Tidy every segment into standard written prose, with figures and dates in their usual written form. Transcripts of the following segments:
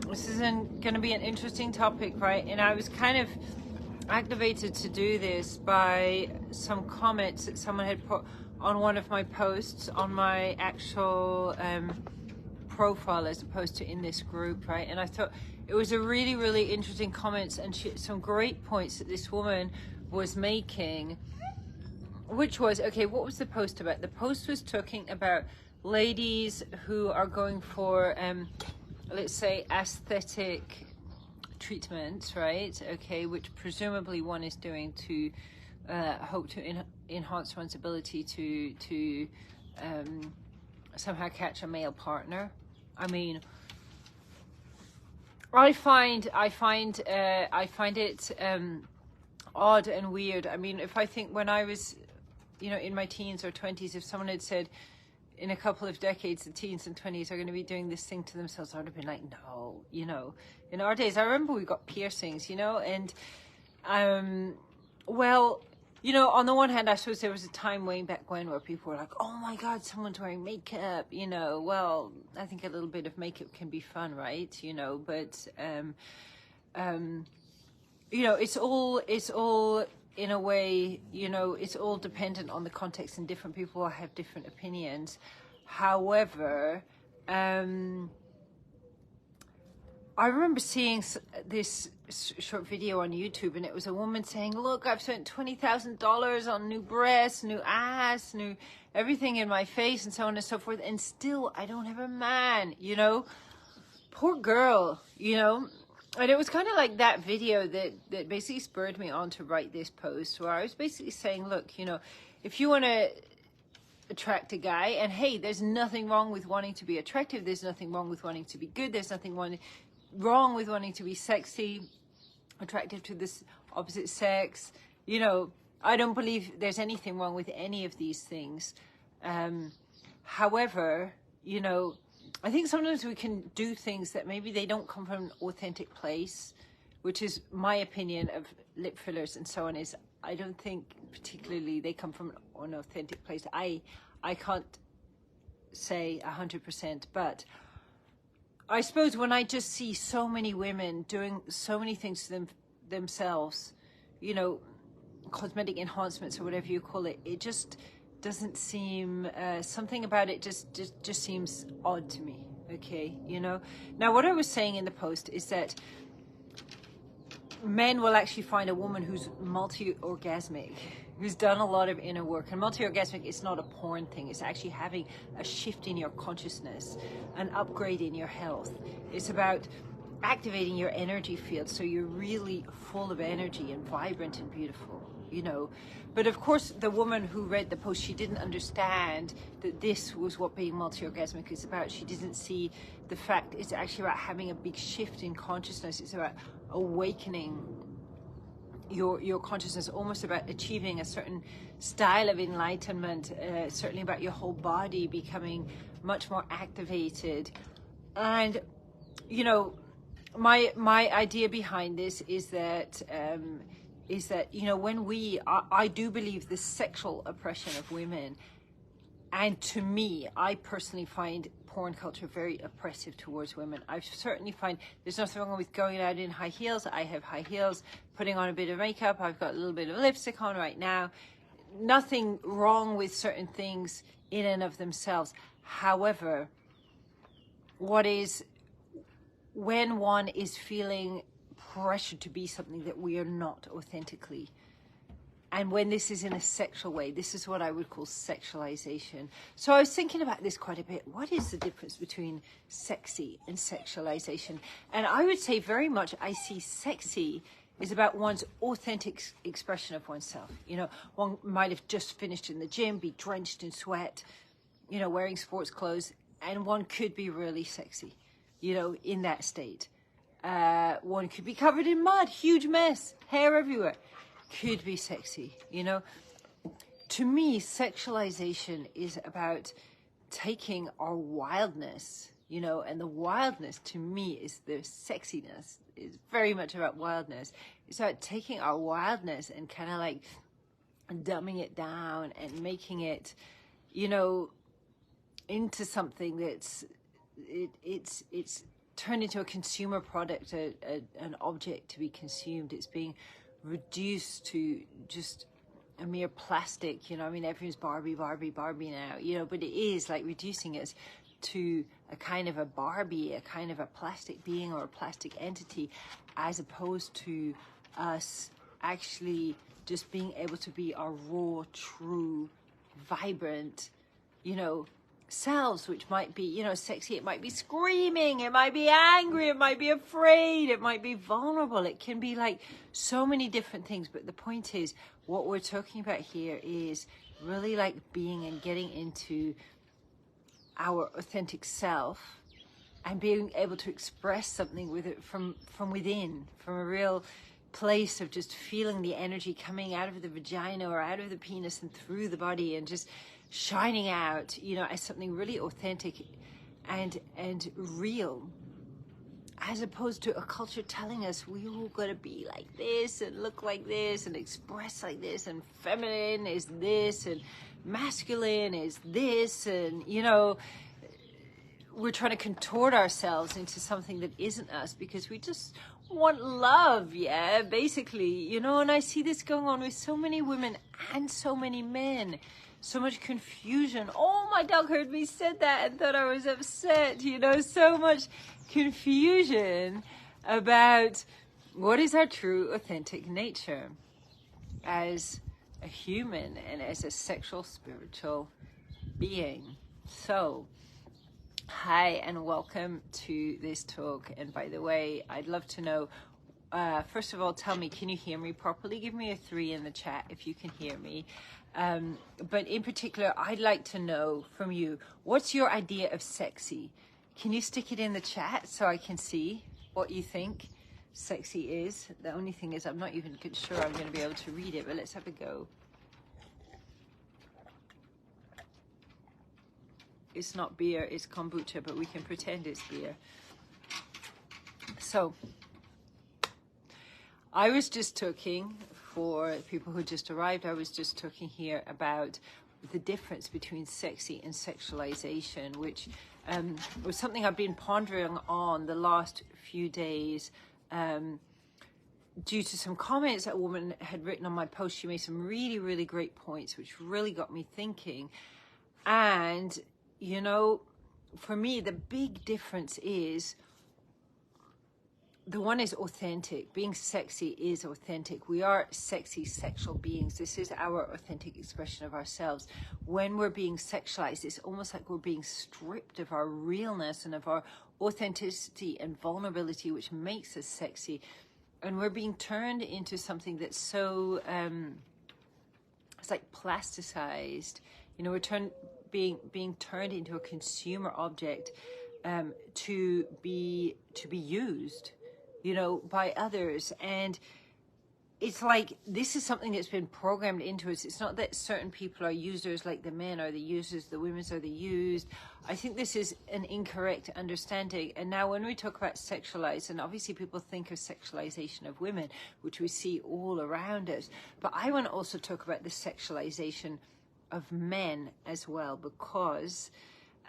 This is going to be an interesting topic, right? And I was kind of activated to do this by some comments that someone had put on one of my posts on my actual profile, as opposed to in this group, right? And I thought it was a really, really interesting comments, and some great points that this woman was making, which was, okay, what was the post about? The post was talking about ladies who are going for let's say aesthetic treatments, right? Okay, which presumably one is doing to hope to enhance one's ability to somehow catch a male partner. I mean, I find it odd and weird. I mean, if I think when I was, you know, in my teens or 20s, if someone had said in a couple of decades the teens and 20s are going to be doing this thing to themselves, I would have been like, no. You know, in our days, I remember we got piercings, you know, and well, you know, on the one hand, I suppose there was a time way back when where people were like, oh my God, someone's wearing makeup, you know. Well, I think a little bit of makeup can be fun, right? You know, but you know, it's all in a way, you know, it's all dependent on the context, and different people have different opinions. However, I remember seeing this short video on YouTube, and it was a woman saying, look, I've spent $20,000 on new breasts, new ass, new everything in my face, and so on and so forth, and still I don't have a man, you know. Poor girl, you know. And it was kind of like that video that basically spurred me on to write this post, where I was basically saying, look, you know, if you want to attract a guy, and hey, there's nothing wrong with wanting to be attractive, there's nothing wrong with wanting to be good, there's nothing wrong with wanting to be sexy, attractive to this opposite sex, you know, I don't believe there's anything wrong with any of these things. However, you know, I think sometimes we can do things that maybe they don't come from an authentic place, which is my opinion of lip fillers and so on, is I don't think particularly they come from an authentic place. I can't say 100%, but I suppose when I just see so many women doing so many things to themselves, you know, cosmetic enhancements or whatever you call it, it just doesn't seem, something about it just seems odd to me. Okay, you know. Now, what I was saying in the post is that men will actually find a woman who's multi-orgasmic, who's done a lot of inner work. And multi-orgasmic is not a porn thing. It's actually having a shift in your consciousness, an upgrade in your health. It's about activating your energy field so you're really full of energy and vibrant and beautiful, you know. But of course, the woman who read the post, she didn't understand that this was what being multi-orgasmic is about. She didn't see the fact it's actually about having a big shift in consciousness. It's about awakening your consciousness, almost about achieving a certain style of enlightenment, certainly about your whole body becoming much more activated. And, you know, my idea behind this is that, you know, when I do believe the sexual oppression of women, and to me, I personally find porn culture very oppressive towards women. I certainly find there's nothing wrong with going out in high heels. I have high heels, putting on a bit of makeup. I've got a little bit of lipstick on right now. Nothing wrong with certain things in and of themselves. However, when one is feeling pressured to be something that we are not authentically, and when this is in a sexual way, this is what I would call sexualization. So I was thinking about this quite a bit. What is the difference between sexy and sexualization? And I would say very much I see sexy is about one's authentic expression of oneself. You know, one might have just finished in the gym, be drenched in sweat, you know, wearing sports clothes, and one could be really sexy, you know, in that state. One could be covered in mud, huge mess, hair everywhere. Could be sexy, you know. To me, sexualization is about taking our wildness, you know, and the wildness to me is the sexiness, is very much about wildness. It's about taking our wildness and kind of like dumbing it down and making it, you know, into something that's, it's turned into a consumer product, an object to be consumed. It's being reduced to just a mere plastic, you know. I mean, everyone's Barbie, Barbie, Barbie now, you know, but it is like reducing us to a kind of a Barbie, a kind of a plastic being or a plastic entity, as opposed to us actually just being able to be our raw, true, vibrant, you know, selves, which might be, you know, sexy. It might be screaming, it might be angry, it might be afraid, it might be vulnerable. It can be like so many different things. But the point is, what we're talking about here is really like being and getting into our authentic self and being able to express something with it from within, from a real place of just feeling the energy coming out of the vagina or out of the penis and through the body, and just shining out, you know, as something really authentic and real, as opposed to a culture telling us we all gotta be like this and look like this and express like this, and feminine is this and masculine is this, and, you know, we're trying to contort ourselves into something that isn't us because we just want love, yeah, basically, you know. And I see this going on with so many women and so many men. So much confusion. Oh, my dog heard me said that and thought I was upset, you know. So much confusion about what is our true authentic nature as a human and as a sexual spiritual being. So hi and welcome to this talk. And by the way, I'd love to know, first of all, tell me, can you hear me properly? Give me a 3 in the chat if you can hear me. But in particular, I'd like to know from you, what's your idea of sexy? Can you stick it in the chat so I can see what you think sexy is? The only thing is, I'm not even sure I'm going to be able to read it, but let's have a go. It's not beer, it's kombucha, but we can pretend it's beer. So, I was just talking, for people who just arrived, I was just talking here about the difference between sexy and sexualization, which was something I've been pondering on the last few days due to some comments that a woman had written on my post. She made some really, really great points, which really got me thinking. And, you know, for me, the big difference is, the one is authentic. Being sexy is authentic. We are sexy, sexual beings. This is our authentic expression of ourselves. When we're being sexualized, it's almost like we're being stripped of our realness and of our authenticity and vulnerability, which makes us sexy. And we're being turned into something that's so, it's like plasticized. You know, we're being turned into a consumer object to be used, you know, by others. And it's like, this is something that's been programmed into us. It's not that certain people are users, like the men are the users, the women are the used. I think this is an incorrect understanding. And now when we talk about sexualized, and obviously people think of sexualization of women, which we see all around us, but I want to also talk about the sexualization of men as well, because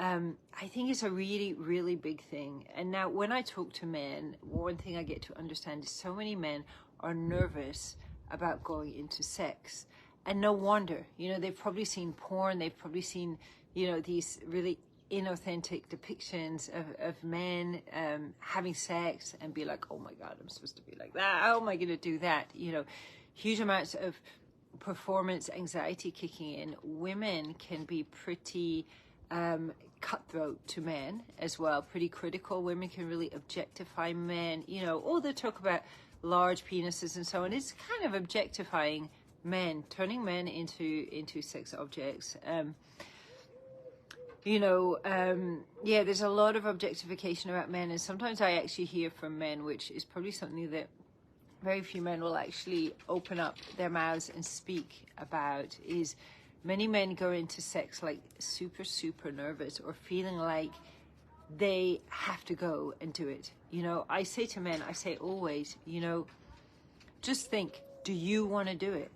I think it's a really, really big thing. And now when I talk to men, one thing I get to understand is so many men are nervous about going into sex. And no wonder, you know, they've probably seen porn, they've probably seen, you know, these really inauthentic depictions of men having sex, and be like, oh my God, I'm supposed to be like that. How am I going to do that? You know, huge amounts of performance anxiety kicking in. Women can be pretty cutthroat to men as well, pretty critical. Women can really objectify men, you know, all the talk about large penises and so on. It's kind of objectifying men, turning men into sex objects. You know, yeah, there's a lot of objectification about men, and sometimes I actually hear from men, which is probably something that very few men will actually open up their mouths and speak about, is many men go into sex like super, super nervous, or feeling like they have to go and do it. You know, I say to men, I say always, you know, just think, do you want to do it?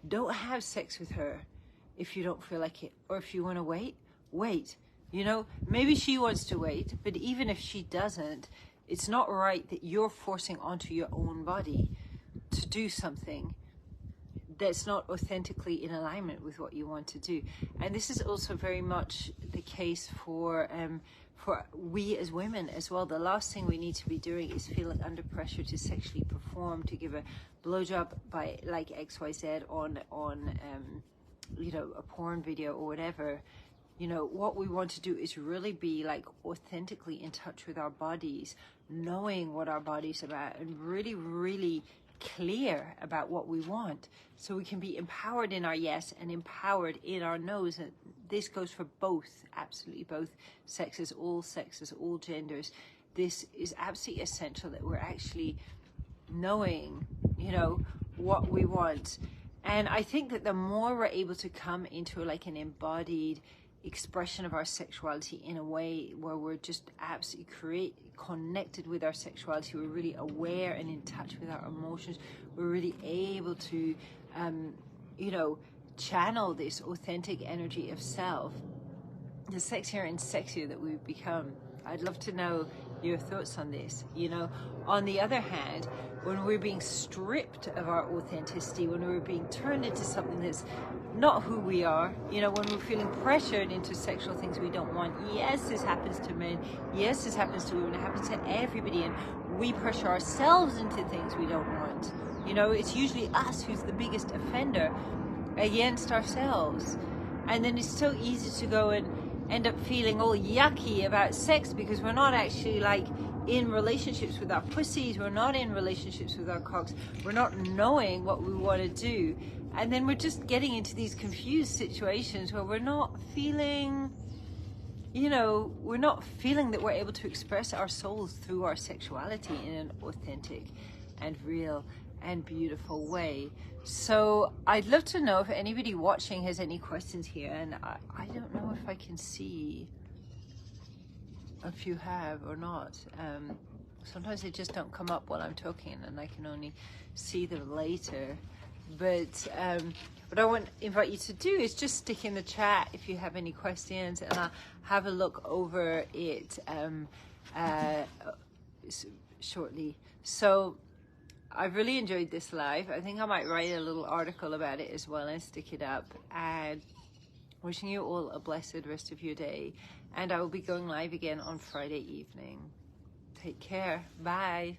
Don't have sex with her if you don't feel like it. Or if you want to wait. You know, maybe she wants to wait, but even if she doesn't, It's not right that you're forcing onto your own body to do something that's not authentically in alignment with what you want to do. And this is also very much the case for we as women as well. The last thing we need to be doing is feeling under pressure to sexually perform, to give a blowjob by like XYZ on you know, a porn video or whatever. You know, what we want to do is really be like authentically in touch with our bodies, knowing what our body's about, and really, really clear about what we want, so we can be empowered in our yes and empowered in our no's. And this goes for both, absolutely both sexes, all genders. This is absolutely essential, that we're actually knowing, you know, what we want. And I think that the more we're able to come into like an embodied expression of our sexuality in a way where we're just absolutely connected with our sexuality, we're really aware and in touch with our emotions, we're really able to you know, channel this authentic energy of self, the sexier and sexier that we've become. I'd love to know your thoughts on this. You know, on the other hand, when we're being stripped of our authenticity, when we're being turned into something that's not who we are, you know, when we're feeling pressured into sexual things we don't want, yes, this happens to men, yes, this happens to women, it happens to everybody, and we pressure ourselves into things we don't want. You know, it's usually us who's the biggest offender against ourselves. And then it's so easy to go and end up feeling all yucky about sex, because we're not actually like in relationships with our pussies, we're not in relationships with our cocks, we're not knowing what we want to do, and then we're just getting into these confused situations where we're not feeling, you know, we're not feeling that we're able to express our souls through our sexuality in an authentic and real and beautiful way. So I'd love to know if anybody watching has any questions here, and I don't know if I can see if you have or not. Sometimes they just don't come up while I'm talking, and I can only see them later. But what I want to invite you to do is just stick in the chat if you have any questions, and I'll have a look over it shortly. So I've really enjoyed this live. I think I might write a little article about it as well and stick it up. And wishing you all a blessed rest of your day. And I will be going live again on Friday evening. Take care. Bye.